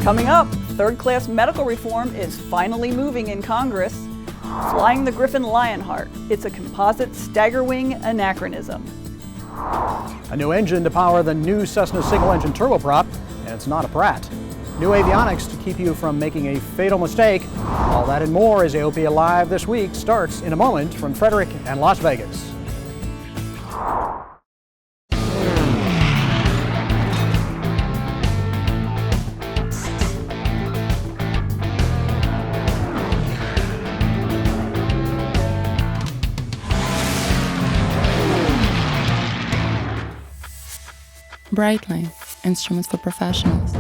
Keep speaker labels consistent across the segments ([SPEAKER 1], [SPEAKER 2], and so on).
[SPEAKER 1] Coming up, third-class medical reform is finally moving in Congress. Flying the Griffin Lionheart. It's a composite staggerwing anachronism.
[SPEAKER 2] A new engine to power the new Cessna single-engine turboprop, and it's not a Pratt. New avionics to keep you from making a fatal mistake. All that and more as AOPA Live this week starts in a moment from Frederick and Las Vegas.
[SPEAKER 3] Biplane, instruments for professionals.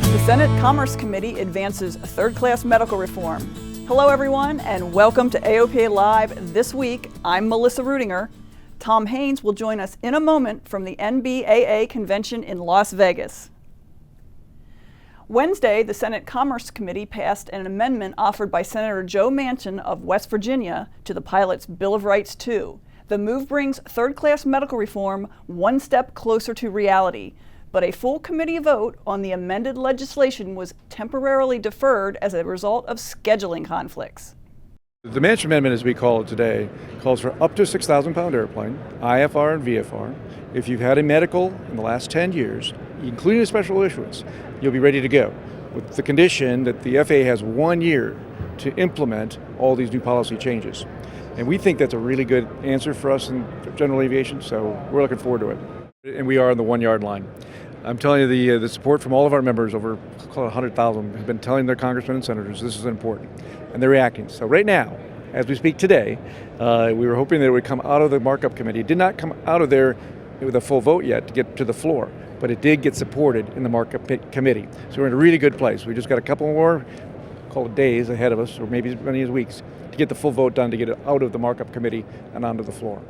[SPEAKER 1] The Senate Commerce Committee advances third-class medical reform. Hello everyone and welcome to AOPA Live this week. I'm Melissa Rudinger. Tom Haynes will join us in a moment from the NBAA convention in Las Vegas. Wednesday, the Senate Commerce Committee passed an amendment offered by Senator Joe Manchin of West Virginia to the pilot's Bill of Rights II. The move brings third-class medical reform one step closer to reality, but a full committee vote on the amended legislation was temporarily deferred as a result of scheduling conflicts.
[SPEAKER 4] The Manchin Amendment, as we call it today, calls for up to a 6,000-pound airplane, IFR and VFR. If you've had a medical in the last 10 years, including a special issuance, you'll be ready to go, with the condition that the FAA has 1 year to implement all these new policy changes. And we think that's a really good answer for us in general aviation, so we're looking forward to it. And we are on the 1 yard line. I'm telling you, the support from all of our members, over 100,000, have been telling their congressmen and senators this is important, and they're reacting. So right now, as we speak today, we were hoping that it would come out of the markup committee. It did not come out of there with a full vote yet to get to the floor, but it did get supported in the markup committee. So we're in a really good place. We just got a couple more, call it days ahead of us, or maybe as many as weeks, to get the full vote done to get it out of the markup committee and onto the floor.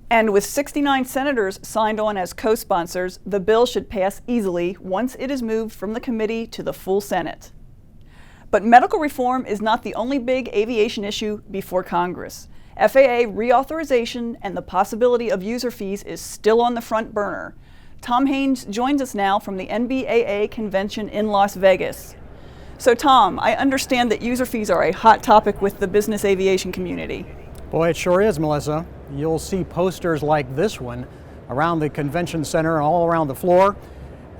[SPEAKER 1] And with 69 senators signed on as co-sponsors, the bill should pass easily once it is moved from the committee to the full Senate. But medical reform is not the only big aviation issue before Congress. FAA reauthorization and the possibility of user fees is still on the front burner. Tom Haynes joins us now from the NBAA convention in Las Vegas. So Tom, I understand that user fees are a hot topic with the business aviation community.
[SPEAKER 2] Boy, it sure is, Melissa. You'll see posters like this one around the convention center and all around the floor.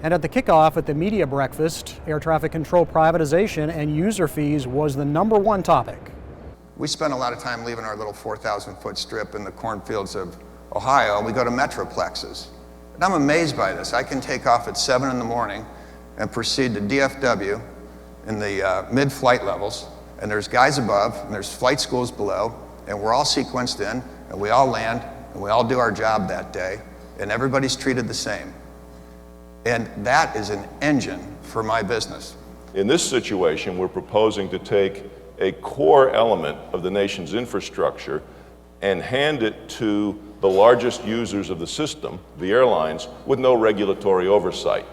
[SPEAKER 2] And at the kickoff at the media breakfast, air traffic control privatization and user fees was the #1 topic.
[SPEAKER 5] We spend a lot of time leaving our little 4,000-foot strip in the cornfields of Ohio. We go to metroplexes. And I'm amazed by this. I can take off at 7 in the morning and proceed to DFW in the mid-flight levels, and there's guys above, and there's flight schools below, and we're all sequenced in, and we all land, and we all do our job that day, and everybody's treated the same. And that is an engine for my business.
[SPEAKER 6] In this situation, we're proposing to take a core element of the nation's infrastructure and hand it to the largest users of the system, the airlines, with no regulatory oversight.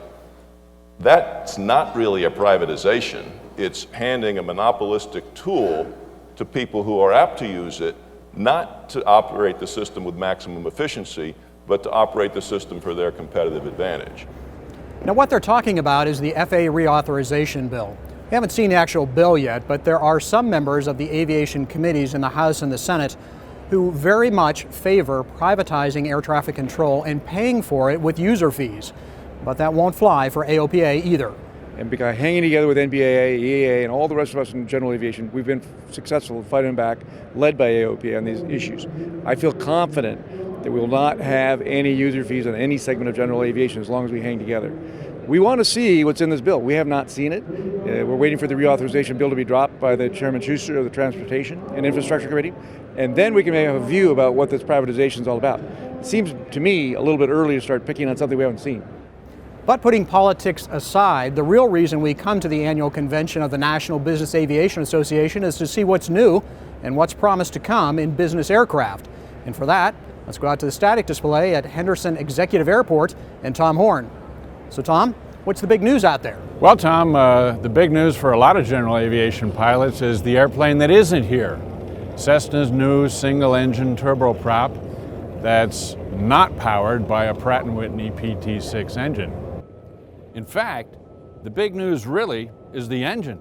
[SPEAKER 6] That's not really a privatization. It's handing a monopolistic tool to people who are apt to use it, not to operate the system with maximum efficiency, but to operate the system for their competitive advantage.
[SPEAKER 2] Now, what they're talking about is the FAA reauthorization bill. We haven't seen the actual bill yet, but there are some members of the aviation committees in the House and the Senate who very much favor privatizing air traffic control and paying for it with user fees. But that won't fly for AOPA either.
[SPEAKER 4] And by hanging together with NBAA, EAA, and all the rest of us in general aviation, we've been successful in fighting back, led by AOPA on these issues. I feel confident that we will not have any user fees on any segment of general aviation as long as we hang together. We want to see what's in this bill. We have not seen it. We're waiting for the reauthorization bill to be dropped by the Chairman Schuster of the Transportation and Infrastructure Committee, and then we can have a view about what this privatization is all about. It seems to me a little bit early to start picking on something we haven't seen.
[SPEAKER 2] But putting politics aside, the real reason we come to the annual convention of the National Business Aviation Association is to see what's new and what's promised to come in business aircraft. And for that, let's go out to the static display at Henderson Executive Airport and Tom Horn. So Tom, what's the big news out there?
[SPEAKER 7] Well, Tom, the big news for a lot of general aviation pilots is the airplane that isn't here. Cessna's new single-engine turboprop that's not powered by a Pratt & Whitney PT6 engine. In fact, the big news really is the engine.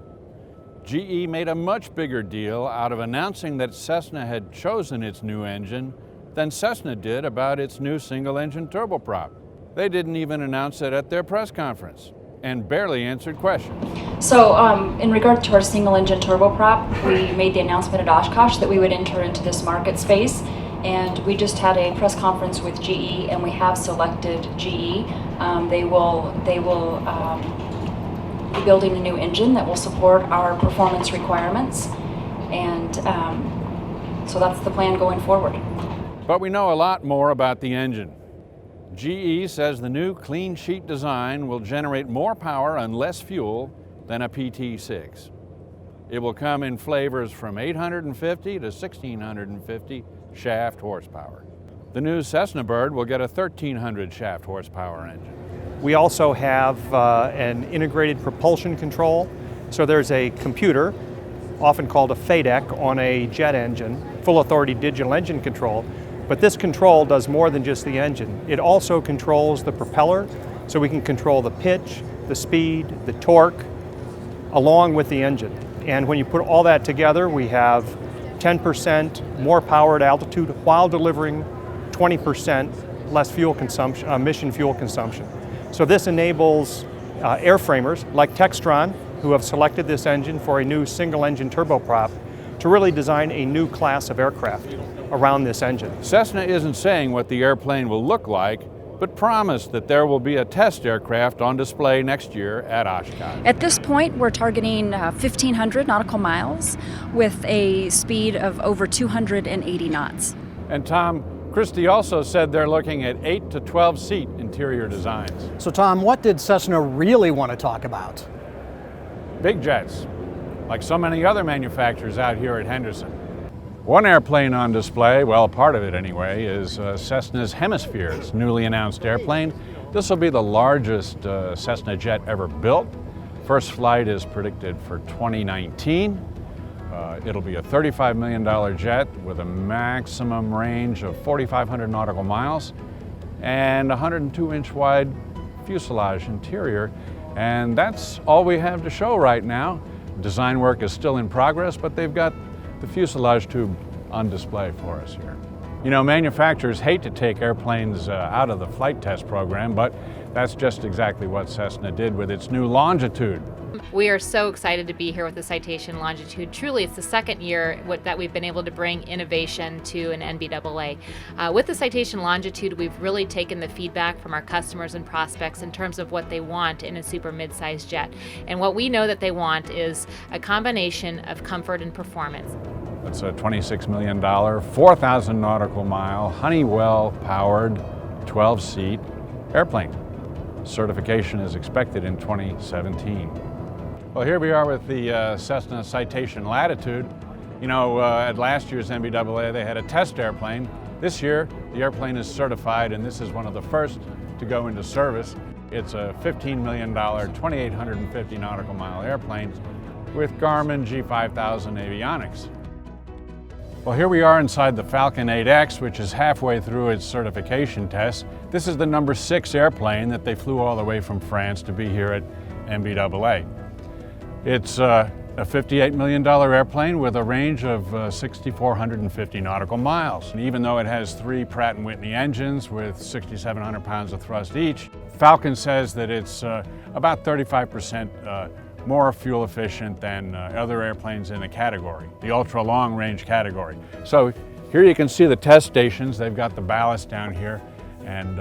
[SPEAKER 7] GE made a much bigger deal out of announcing that Cessna had chosen its new engine than Cessna did about its new single-engine turboprop. They didn't even announce it at their press conference and barely answered questions.
[SPEAKER 8] So in regard to our single-engine turboprop, we made the announcement at Oshkosh that we would enter into this market space, and we just had a press conference with GE, and we have selected GE. They will be building a new engine that will support our performance requirements, and so that's the plan going forward.
[SPEAKER 7] But we know a lot more about the engine. GE says the new clean sheet design will generate more power and less fuel than a PT6. It will come in flavors from 850 to 1650 shaft horsepower. The new Cessna Bird will get a 1300 shaft horsepower engine.
[SPEAKER 2] We also have an integrated propulsion control. So there's a computer, often called a FADEC, on a jet engine, full authority digital engine control. But this control does more than just the engine. It also controls the propeller, so we can control the pitch, the speed, the torque, along with the engine. And when you put all that together, we have 10% more power at altitude while delivering 20% less fuel consumption, emission fuel consumption. So this enables airframers like Textron, who have selected this engine for a new single-engine turboprop, to really design a new class of aircraft around this engine.
[SPEAKER 7] Cessna isn't saying what the airplane will look like, but promised that there will be a test aircraft on display next year at Oshkosh.
[SPEAKER 8] At this point, we're targeting 1,500 nautical miles with a speed of over 280 knots.
[SPEAKER 7] And Tom, Christie also said they're looking at 8 to 12 seat interior designs.
[SPEAKER 2] So Tom, what did Cessna really want to talk about?
[SPEAKER 7] Big jets, like so many other manufacturers out here at Henderson. One airplane on display, well, part of it anyway, is Cessna's Hemisphere, its newly announced airplane. This will be the largest Cessna jet ever built. First flight is predicted for 2019. It'll be a $35 million jet with a maximum range of 4,500 nautical miles and 102-inch wide fuselage interior. And that's all we have to show right now. Design work is still in progress, but they've got the fuselage tube on display for us here. You know, manufacturers hate to take airplanes out of the flight test program, but that's just exactly what Cessna did with its new Longitude.
[SPEAKER 9] We are so excited to be here with the Citation Longitude. Truly, it's the second year that we've been able to bring innovation to an NBAA. With the Citation Longitude, we've really taken the feedback from our customers and prospects in terms of what they want in a super mid-sized jet. And what we know that they want is a combination of comfort and performance.
[SPEAKER 7] It's a $26 million, 4,000 nautical mile, Honeywell-powered, 12-seat airplane. Certification is expected in 2017. Well, here we are with the Cessna Citation Latitude. You know, at last year's NBAA, they had a test airplane. This year, the airplane is certified, and this is one of the first to go into service. It's a $15 million, 2,850 nautical mile airplane with Garmin G5000 avionics. Well, here we are inside the Falcon 8X, which is halfway through its certification test. This is the number 6 airplane that they flew all the way from France to be here at NBAA. It's a $58 million airplane with a range of 6,450 nautical miles. And even though it has 3 Pratt & Whitney engines with 6,700 pounds of thrust each, Falcon says that it's about 35% more fuel efficient than other airplanes in the category, the ultra long range category. So here you can see the test stations. They've got the ballast down here, and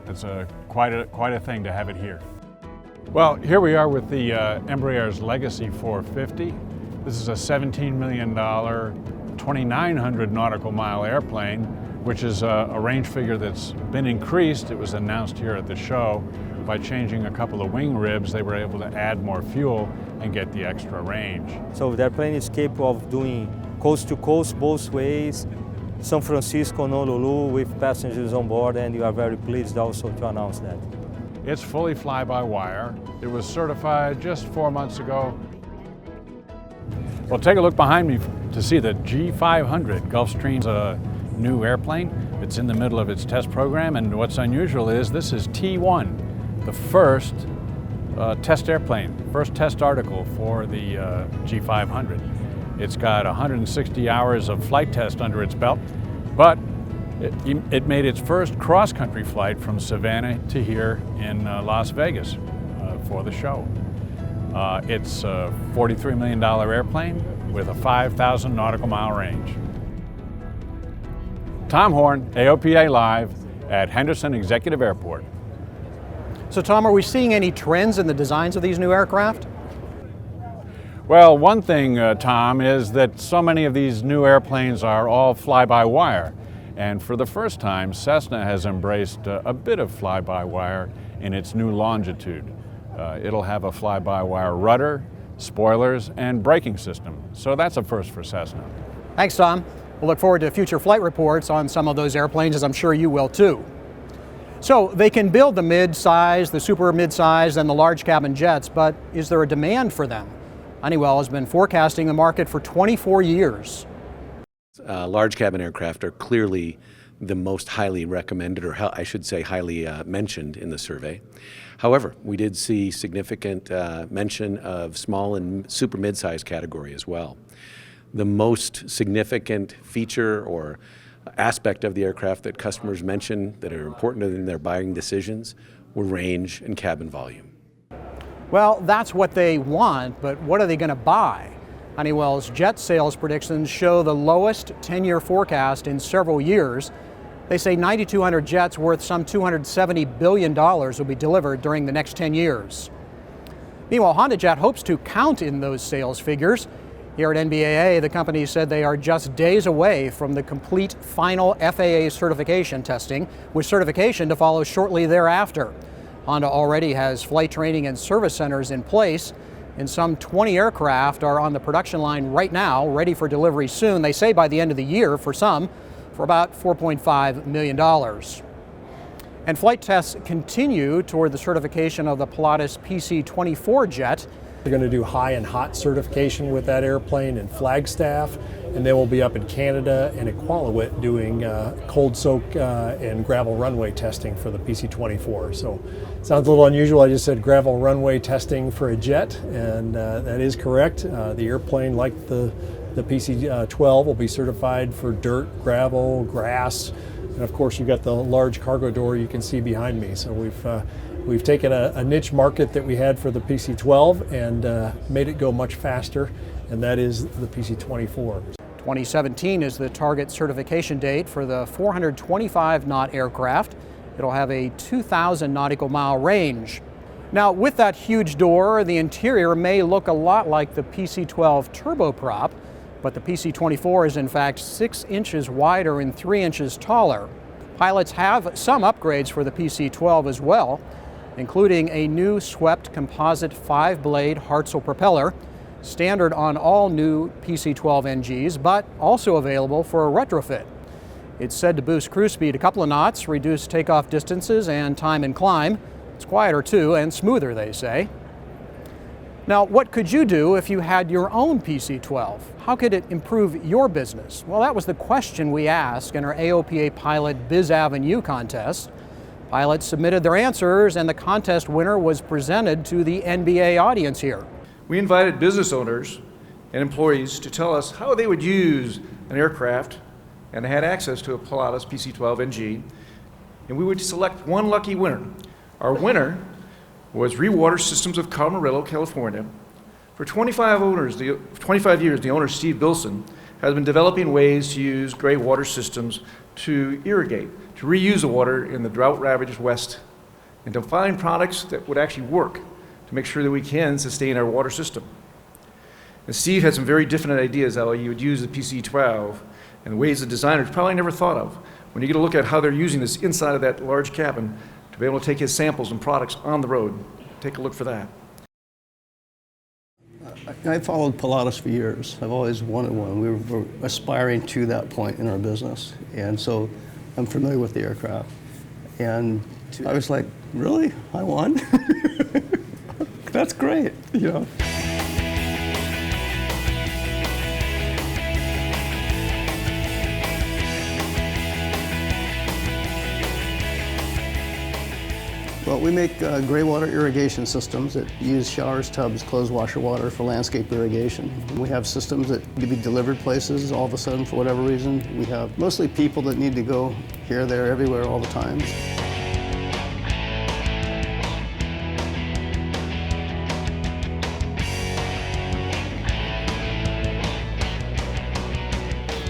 [SPEAKER 7] it's quite a thing to have it here. Well, here we are with the Embraer's Legacy 450. This is a $17 million, 2,900 nautical mile airplane, which is a range figure that's been increased. It was announced here at the show. By changing a couple of wing ribs, they were able to add more fuel and get the extra range.
[SPEAKER 10] So the airplane is capable of doing coast to coast both ways, San Francisco, Honolulu, with passengers on board, and we are very pleased also to announce that.
[SPEAKER 7] It's fully fly-by-wire. It was certified just 4 months ago. Well, take a look behind me to see the G500. Gulfstream's a new airplane. It's in the middle of its test program, and what's unusual is this is T1, the first test airplane, first test article for the G500. It's got 160 hours of flight test under its belt, but it made its first cross-country flight from Savannah to here in Las Vegas for the show. It's a $43 million airplane with a 5,000 nautical mile range. Tom Horn, AOPA Live at Henderson Executive Airport.
[SPEAKER 2] So Tom, are we seeing any trends in the designs of these new aircraft?
[SPEAKER 7] Well, one thing, Tom, is that so many of these new airplanes are all fly-by-wire. And for the first time, Cessna has embraced a bit of fly-by-wire in its new Longitude. It'll have a fly-by-wire rudder, spoilers, and braking system. So that's a first for Cessna.
[SPEAKER 2] Thanks, Tom. We'll look forward to future flight reports on some of those airplanes, as I'm sure you will too. So they can build the mid-size, the super mid-size, and the large cabin jets, but is there a demand for them? Honeywell has been forecasting the market for 24 years.
[SPEAKER 11] Large cabin aircraft are clearly the most highly recommended, or I should say highly mentioned in the survey. However, we did see significant mention of small and super mid-size category as well. The most significant feature or aspect of the aircraft that customers mentioned that are important in their buying decisions were range and cabin volume.
[SPEAKER 2] Well, that's what they want, but what are they going to buy? Honeywell's jet sales predictions show the lowest 10-year forecast in several years. They say 9,200 jets worth some $270 billion will be delivered during the next 10 years. Meanwhile, HondaJet hopes to count in those sales figures. Here at NBAA, the company said they are just days away from the complete final FAA certification testing, with certification to follow shortly thereafter. Honda already has flight training and service centers in place, and some 20 aircraft are on the production line right now, ready for delivery soon. They say by the end of the year for some, for about $4.5 million. And flight tests continue toward the certification of the Pilatus PC-24 jet.
[SPEAKER 12] They're going to do high and hot certification with that airplane in Flagstaff, and then we'll be up in Canada and Iqaluit doing cold soak and gravel runway testing for the PC-24. So it sounds a little unusual. I just said gravel runway testing for a jet, and that is correct. The airplane, like the PC-12, will be certified for dirt, gravel, grass, and of course you've got the large cargo door you can see behind me. So we've taken a niche market that we had for the PC-12 and made it go much faster, and that is the PC-24.
[SPEAKER 2] 2017 is the target certification date for the 425 knot aircraft. It'll have a 2,000 nautical mile range. Now, with that huge door, the interior may look a lot like the PC-12 turboprop, but the PC-24 is in fact 6 inches wider and 3 inches taller. Pilots have some upgrades for the PC-12 as well, including a new swept composite 5-blade Hartzell propeller, standard on all new PC-12 NGs, but also available for a retrofit. It's said to boost cruise speed a couple of knots, reduce takeoff distances and time in climb. It's quieter too and smoother, they say. Now, what could you do if you had your own PC-12? How could it improve your business? Well, that was the question we asked in our AOPA Pilot Biz Avenue contest. Pilots submitted their answers, and the contest winner was presented to the NBAA audience here.
[SPEAKER 4] We invited business owners and employees to tell us how they would use an aircraft and had access to a Pilatus PC-12 NG, and we would select one lucky winner. Our winner was Rewater Systems of Camarillo, California. For 25 years, the owner, Steve Bilson, has been developing ways to use gray water systems to irrigate, to reuse the water in the drought-ravaged West, and to find products that would actually work to make sure that we can sustain our water system. And Steve had some very different ideas how he would use the PC-12 and ways the designers probably never thought of. When you get a look at how they're using this inside of that large cabin to be able to take his samples and products on the road, take a look for that.
[SPEAKER 13] I followed Pilatus for years. I've always wanted one. We were aspiring to that point in our business, and so I'm familiar with the aircraft. And I was like, really? I won? That's great, you know. we make gray water irrigation systems that use showers, tubs, closed washer water for landscape irrigation. We have systems that can be delivered places all of a sudden for whatever reason. We have mostly people that need to go here, there, everywhere all the time.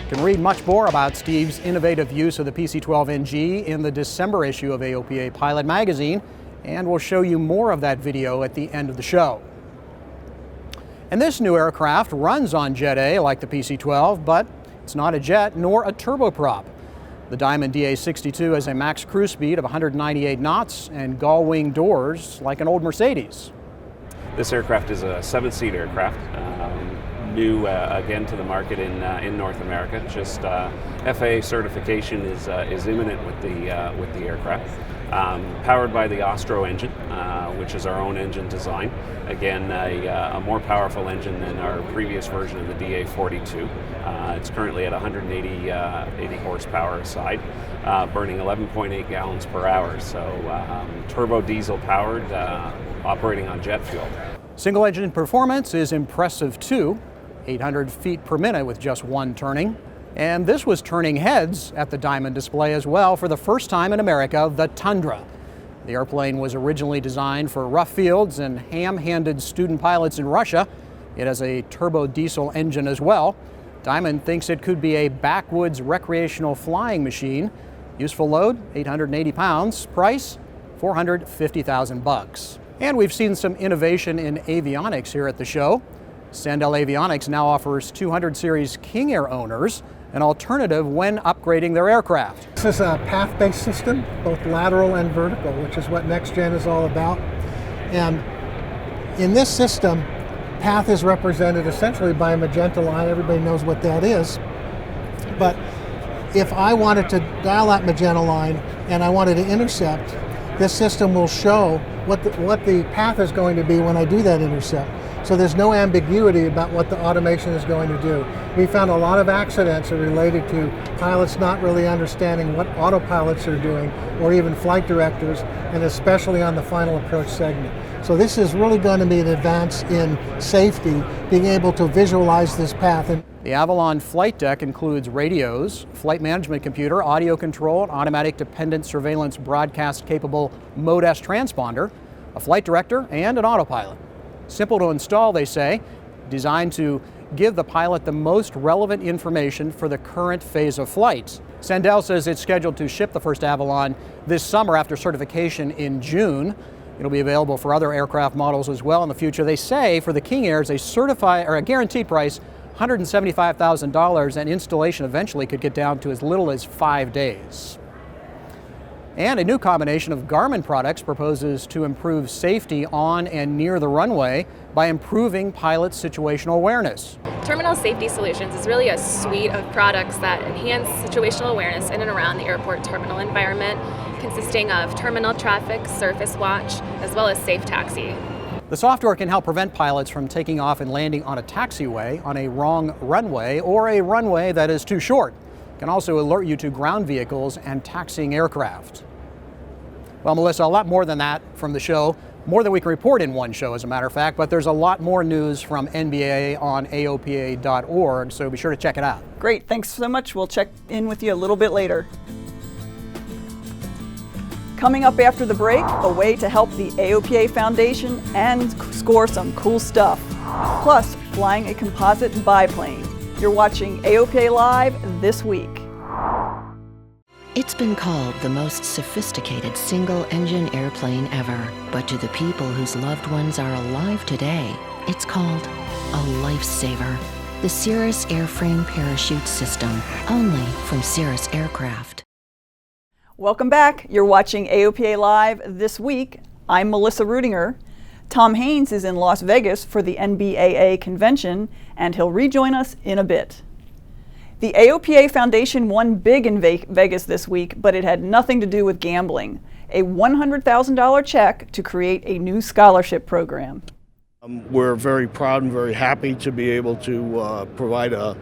[SPEAKER 2] You can read much more about Steve's innovative use of the PC-12NG in the December issue of AOPA Pilot Magazine, and we'll show you more of that video at the end of the show. And this new aircraft runs on Jet A like the PC-12, but it's not a jet nor a turboprop. The Diamond DA-62 has a max cruise speed of 198 knots and gull-wing doors like an old Mercedes.
[SPEAKER 14] This aircraft is a 7-seat aircraft. New again to the market in North America. Just FAA certification is imminent with the aircraft. Powered by the Ostro engine, which is our own engine design. Again, a more powerful engine than our previous version of the DA-42. It's currently at 180 horsepower aside, burning 11.8 gallons per hour. So turbo diesel powered, operating on jet fuel.
[SPEAKER 2] Single engine performance is impressive too. 800 feet per minute with just one turning. And this was turning heads at the Diamond display as well for the first time in America, the Tundra. The airplane was originally designed for rough fields and ham-handed student pilots in Russia. It has a turbo diesel engine as well. Diamond thinks it could be a backwoods recreational flying machine. Useful load, 880 pounds. Price, $450,000. And we've seen some innovation in avionics here at the show. Sandell Avionics now offers 200 series King Air owners an alternative when upgrading their aircraft.
[SPEAKER 15] This is a path-based system, both lateral and vertical, which is what Next Gen is all about. And in this system, path is represented essentially by a magenta line. Everybody knows what that is. But if I wanted to dial that magenta line and I wanted to intercept, this system will show what the path is going to be when I do that intercept. So there's no ambiguity about what the automation is going to do. We found a lot of accidents are related to pilots not really understanding what autopilots are doing, or even flight directors, and especially on the final approach segment. So this is really going to be an advance in safety, being able to visualize this path.
[SPEAKER 2] The Avalon flight deck includes radios, flight management computer, audio control, an automatic dependent surveillance broadcast capable Mode S transponder, a flight director, and an autopilot. Simple to install, they say, designed to give the pilot the most relevant information for the current phase of flight. Sandell says it's scheduled to ship the first Avalon this summer after certification in June. It'll be available for other aircraft models as well in the future. They say for the King Airs, a guaranteed price, $175,000, and installation eventually could get down to as little as 5 days. And a new combination of Garmin products proposes to improve safety on and near the runway by improving pilot situational awareness.
[SPEAKER 16] Terminal Safety Solutions is really a suite of products that enhance situational awareness in and around the airport terminal environment, consisting of terminal traffic, surface watch, as well as safe taxi.
[SPEAKER 2] The software can help prevent pilots from taking off and landing on a taxiway, on a wrong runway, or a runway that is too short. It can also alert you to ground vehicles and taxiing aircraft. Well, Melissa, a lot more than that from the show, more than we can report in one show, as a matter of fact, but there's a lot more news from NBAA on AOPA.org, so be sure to check it out.
[SPEAKER 1] Great, thanks so much. We'll check in with you a little bit later. Coming up after the break, a way to help the AOPA Foundation and score some cool stuff. Plus, flying a composite biplane. You're watching AOPA Live this week.
[SPEAKER 17] It's been called the most sophisticated single-engine airplane ever. But to the people whose loved ones are alive today, it's called a lifesaver. The Cirrus Airframe Parachute System, only from Cirrus Aircraft.
[SPEAKER 1] Welcome back. You're watching AOPA Live this week. I'm Melissa Rudinger. Tom Haynes is in Las Vegas for the NBAA convention, and he'll rejoin us in a bit. The AOPA Foundation won big in Vegas this week, but it had nothing to do with gambling. A $100,000 check to create a new scholarship program.
[SPEAKER 18] We're very proud and very happy to be able to provide a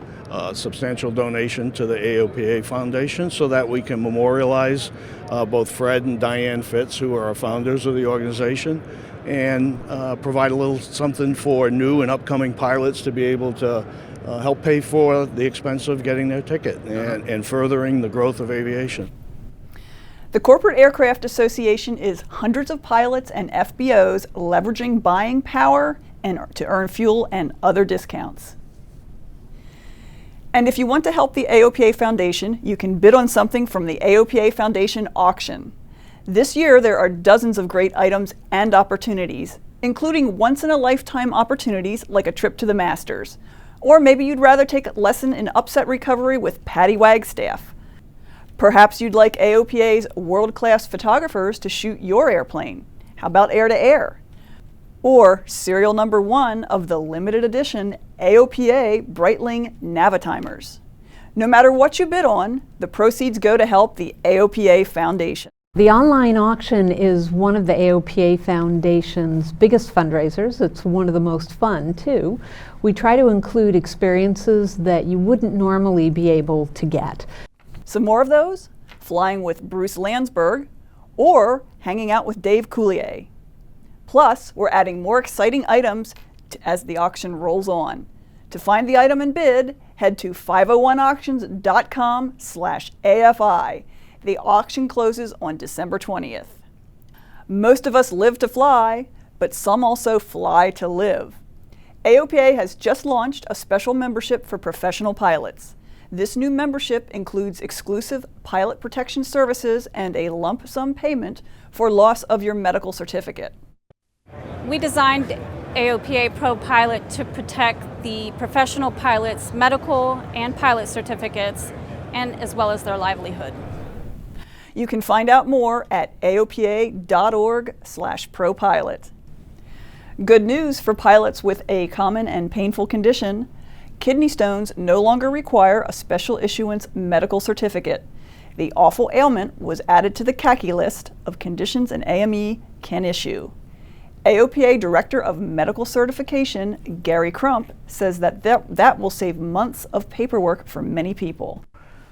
[SPEAKER 18] substantial donation to the AOPA Foundation so that we can memorialize both Fred and Diane Fitz, who are our founders of the organization, and provide a little something for new and upcoming pilots to be able to help pay for the expense of getting their ticket and furthering the growth of aviation.
[SPEAKER 1] The Corporate Aircraft Association is hundreds of pilots and FBOs leveraging buying power and to earn fuel and other discounts. And if you want to help the AOPA Foundation, you can bid on something from the AOPA Foundation auction. This year, there are dozens of great items and opportunities, including once-in-a-lifetime opportunities like a trip to the Masters. Or maybe you'd rather take a lesson in upset recovery with Patty Wagstaff. Perhaps you'd like AOPA's world-class photographers to shoot your airplane. How about air-to-air? Or serial number 1 of the limited edition AOPA Breitling Navitimers. No matter what you bid on, the proceeds go to help the AOPA Foundation.
[SPEAKER 19] The online auction is one of the AOPA Foundation's biggest fundraisers. It's one of the most fun, too. We try to include experiences that you wouldn't normally be able to get.
[SPEAKER 1] Some more of those? Flying with Bruce Landsberg or hanging out with Dave Coulier. Plus, we're adding more exciting items as the auction rolls on. To find the item and bid, head to 501auctions.com/AFI. The auction closes on December 20th. Most of us live to fly, but some also fly to live. AOPA has just launched a special membership for professional pilots. This new membership includes exclusive pilot protection services and a lump sum payment for loss of your medical certificate.
[SPEAKER 20] We designed AOPA Pro Pilot to protect the professional pilots' medical and pilot certificates, and as well as their livelihood.
[SPEAKER 1] You can find out more at aopa.org/propilot. Good news for pilots with a common and painful condition. Kidney stones no longer require a special issuance medical certificate. The awful ailment was added to the CACI list of conditions an AME can issue. AOPA Director of Medical Certification, Gary Crump, says that will save months of paperwork for many people.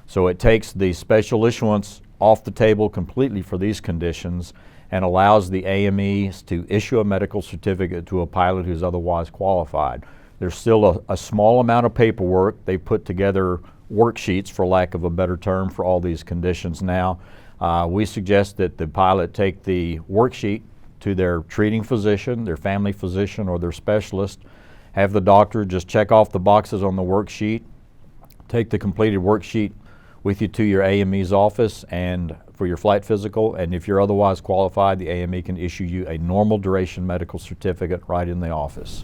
[SPEAKER 21] So it takes the special issuance off the table completely for these conditions and allows the AMEs to issue a medical certificate to a pilot who's otherwise qualified. There's still a small amount of paperwork. They put together worksheets, for lack of a better term, for all these conditions now. We suggest that the pilot take the worksheet to their treating physician, their family physician, or their specialist, have the doctor just check off the boxes on the worksheet, take the completed worksheet with you to your AME's office and for your flight physical, and if you're otherwise qualified, the AME can issue you a normal duration medical certificate right in the office.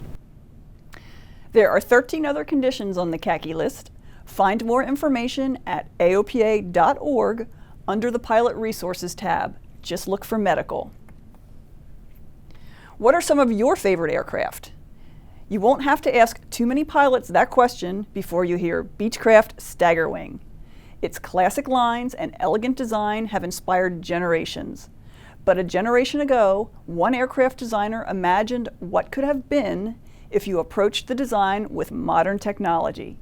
[SPEAKER 1] There are 13 other conditions on the CACI list. Find more information at aopa.org under the Pilot Resources tab. Just look for medical. What are some of your favorite aircraft? You won't have to ask too many pilots that question before you hear Beechcraft Staggerwing. Its classic lines and elegant design have inspired generations. But a generation ago, one aircraft designer imagined what could have been if you approached the design with modern technology.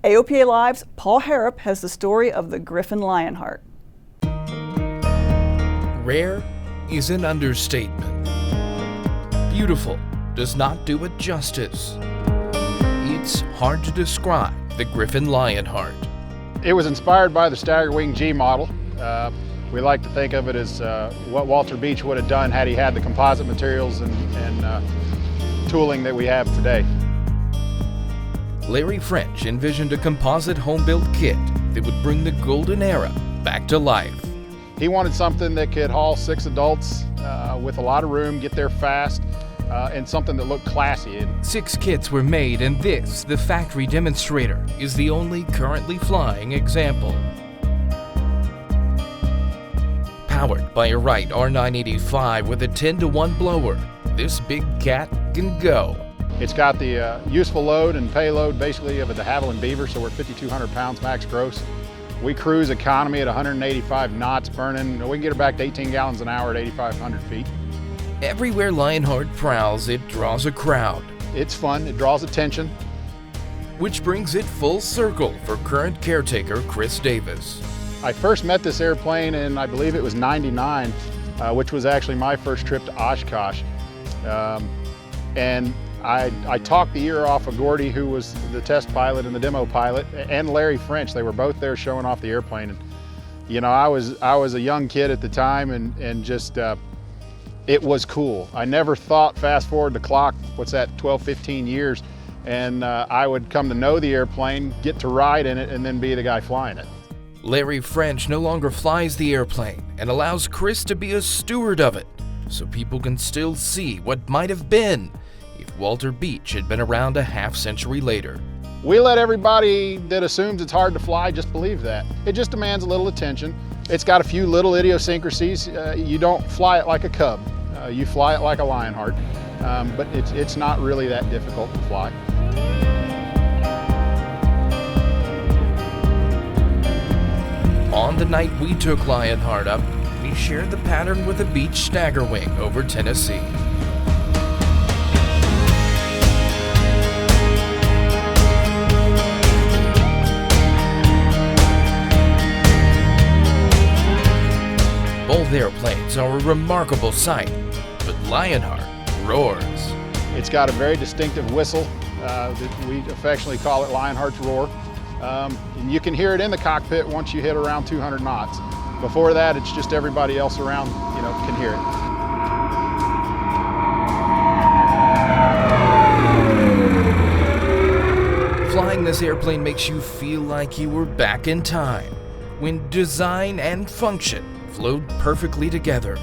[SPEAKER 1] AOPA Live's Paul Harrop has the story of the Griffin Lionheart.
[SPEAKER 22] Rare is an understatement. Beautiful does not do it justice. It's hard to describe the Griffin Lionheart.
[SPEAKER 2] It was inspired by the staggerwing G model. We like to think of it as what Walter Beech would have done had he had the composite materials and tooling that we have today.
[SPEAKER 22] Larry French envisioned a composite home-built kit that would bring the golden era back to life.
[SPEAKER 2] He wanted something that could haul 6 adults with a lot of room, get there fast, and something that looked classy.
[SPEAKER 22] 6 kits were made, and this, the factory demonstrator, is the only currently flying example. Powered by a Wright R985 with a 10-to-1 blower, this big cat can go.
[SPEAKER 2] It's got the useful load and payload basically of a de Havilland Beaver, so we're 5,200 pounds max gross. We cruise economy at 185 knots burning. We can get her back to 18 gallons an hour at 8,500 feet.
[SPEAKER 22] Everywhere Lionheart prowls, it draws a crowd.
[SPEAKER 2] It's fun, it draws attention.
[SPEAKER 22] Which brings it full circle for current caretaker Chris Davis.
[SPEAKER 2] I first met this airplane in, I believe it was '99, which was actually my first trip to Oshkosh. And I talked the ear off of Gordy, who was the test pilot and the demo pilot, and Larry French. They were both there showing off the airplane. And, you know, I was a young kid at the time, and just, it was cool. I never thought, fast forward the clock, what's that, 12, 15 years, and I would come to know the airplane, get to ride in it, and then be the guy flying it.
[SPEAKER 22] Larry French no longer flies the airplane and allows Chris to be a steward of it, so people can still see what might have been if Walter Beach had been around a half-century later.
[SPEAKER 2] We let everybody that assumes it's hard to fly just believe that. It just demands a little attention. It's got a few little idiosyncrasies. You don't fly it like a Cub. You fly it like a Lionheart, but it's not really that difficult to fly.
[SPEAKER 22] On the night we took Lionheart up, we shared the pattern with a Beach staggerwing over Tennessee. Both airplanes are a remarkable sight, but Lionheart roars.
[SPEAKER 2] It's got a very distinctive whistle that we affectionately call it Lionheart's roar. And you can hear it in the cockpit once you hit around 200 knots. Before that, it's just everybody else around, you know, can hear
[SPEAKER 22] it. Flying this airplane makes you feel like you were back in time, when design and function flowed perfectly together,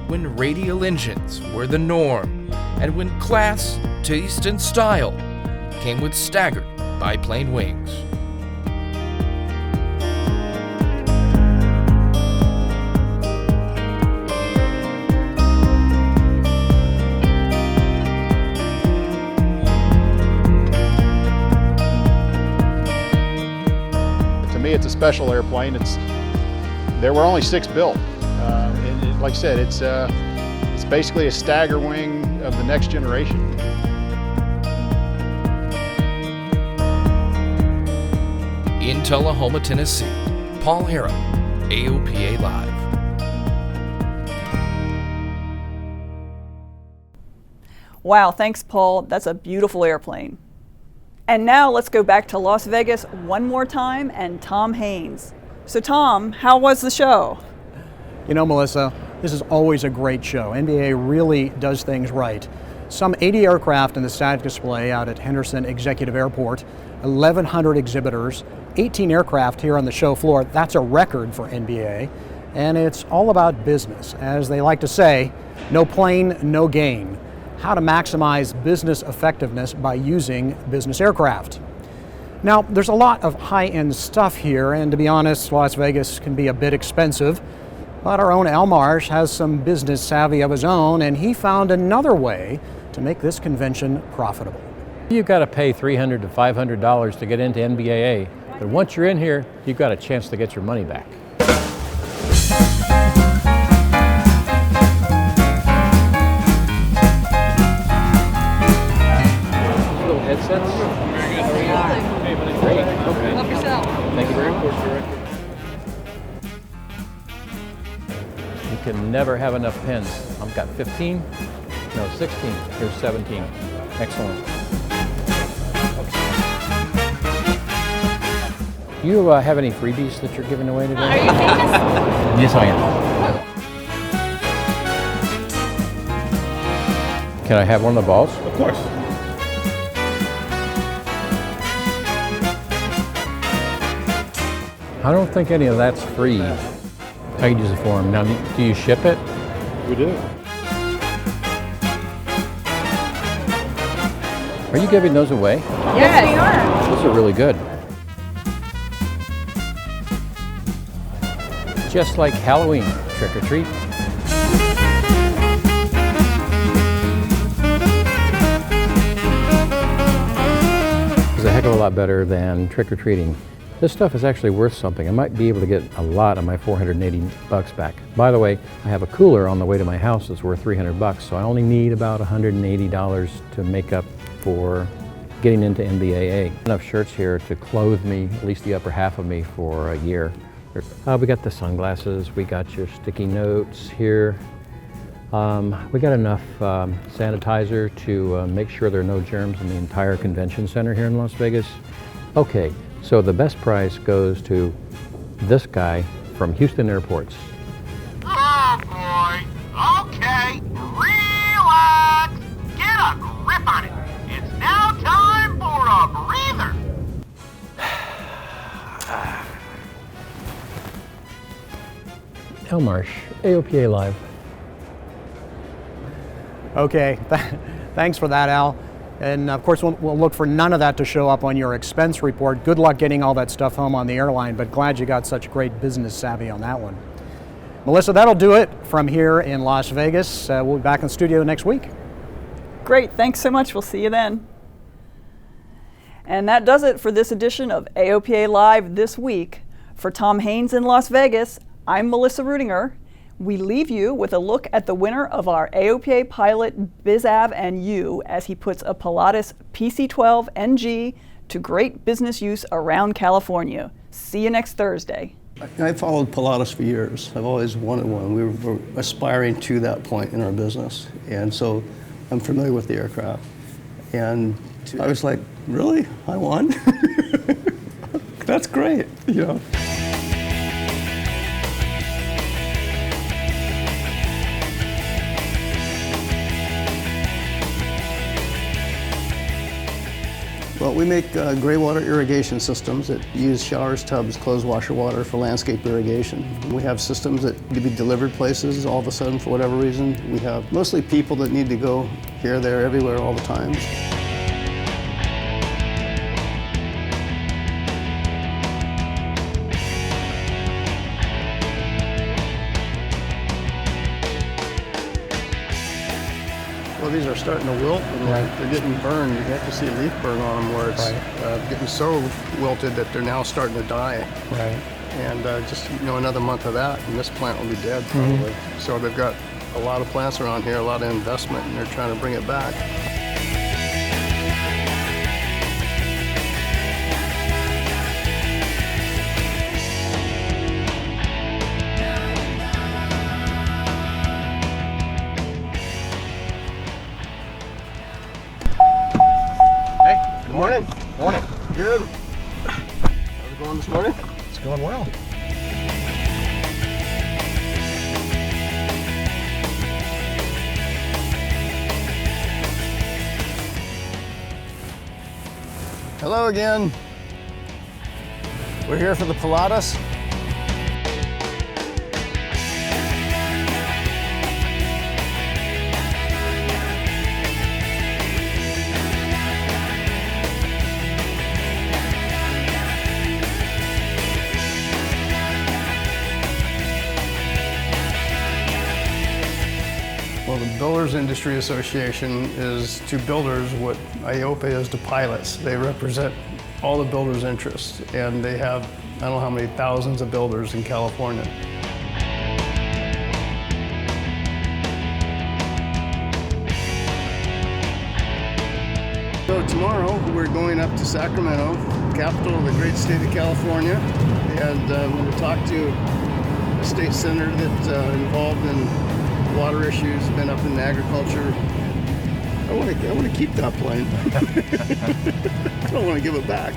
[SPEAKER 22] when radial engines were the norm, and when class, taste, and style came with staggered biplane wings.
[SPEAKER 2] To me, it's a special airplane. There were only 6 built. Like I said, it's basically a stagger wing of the next generation.
[SPEAKER 22] In Tullahoma, Tennessee, Paul Harrop, AOPA Live.
[SPEAKER 1] Wow, thanks, Paul. That's a beautiful airplane. And now let's go back to Las Vegas one more time and Tom Haynes. So Tom, how was the show?
[SPEAKER 2] You know, Melissa, this is always a great show. NBAA really does things right. Some 80 aircraft in the static display out at Henderson Executive Airport, 1,100 exhibitors, 18 aircraft here on the show floor. That's a record for NBAA. And it's all about business. As they like to say, no plane, no gain. How to maximize business effectiveness by using business aircraft. Now, there's a lot of high-end stuff here, and to be honest, Las Vegas can be a bit expensive. But our own Al Marsh has some business savvy of his own, and he found another way to make this convention profitable.
[SPEAKER 3] You've got to pay $300 to $500 to get into NBAA, but once you're in here, you've got a chance to get your money back. Little headsets? Very good. How are you? Hey, buddy. Great. Okay. Help yourself. Thank you very much. You can never have enough pens. I've got 15, no 16, here's 17. Excellent. You have any freebies that you're giving away today?
[SPEAKER 16] Are you famous?
[SPEAKER 3] Yes, I am. Can I have one of the balls?
[SPEAKER 4] Of course.
[SPEAKER 3] I don't think any of that's free. Packages for them. Now, do you ship it?
[SPEAKER 4] We do.
[SPEAKER 3] Are you giving those away?
[SPEAKER 1] Yes, we are.
[SPEAKER 3] Those are really good. Just like Halloween, trick or treat. It's a heck of a lot better than trick or treating. This stuff is actually worth something. I might be able to get a lot of my $480 back. By the way, I have a cooler on the way to my house that's worth $300, so I only need about $180 to make up for getting into NBAA. Enough shirts here to clothe me, at least the upper half of me, for a year. We got the sunglasses, we got your sticky notes here. We got enough sanitizer to make sure there are no germs in the entire convention center here in Las Vegas. Okay, so the best price goes to this guy from Houston Airports.
[SPEAKER 5] Oh boy, okay, relax, get a grip on it. It's now time for a breather.
[SPEAKER 3] Al Marsh, AOPA Live.
[SPEAKER 2] Okay, thanks for that, Al. And of course, we'll look for none of that to show up on your expense report. Good luck getting all that stuff home on the airline, but glad you got such great business savvy on that one. Melissa, that'll do it from here in Las Vegas. We'll be back in the studio next week.
[SPEAKER 1] Great, thanks so much. We'll see you then. And that does it for this edition of AOPA Live This Week. For Tom Haynes in Las Vegas, I'm Melissa Rudinger. We leave you with a look at the winner of our AOPA pilot BizAv and you as he puts a Pilatus PC-12 NG to great business use around California. See you next Thursday.
[SPEAKER 13] I followed Pilatus for years. I've always wanted one. We were aspiring to that point in our business. And so I'm familiar with the aircraft. And I was like, really? I won? That's great, you know. Well, we make gray water irrigation systems that use showers, tubs, closed washer water for landscape irrigation. We have systems that can be delivered places all of a sudden for whatever reason. We have mostly people that need to go here, there, everywhere, all the time. Well, these are starting to wilt and they're getting burned. You have to see a leaf burn on them where it's getting so wilted that they're now starting to die.
[SPEAKER 2] Right.
[SPEAKER 13] And just another month of that and this plant will be dead probably. So they've got a lot of plants around here, a lot of investment, and they're trying to bring it back. Morning.
[SPEAKER 2] Morning.
[SPEAKER 13] Good. How's it going this morning?
[SPEAKER 2] It's going well.
[SPEAKER 13] Hello again. We're here for the Pilatus. Well, the Builders Industry Association is to builders what AOPA is to pilots. They represent all the builders' interests, and they have, I don't know how many thousands of builders in California. So tomorrow, we're going up to Sacramento, capital of the great state of California, and I'm going to talk to a state senator that's involved in water issues, been up in agriculture. I want to keep that plane. I don't want to give it back.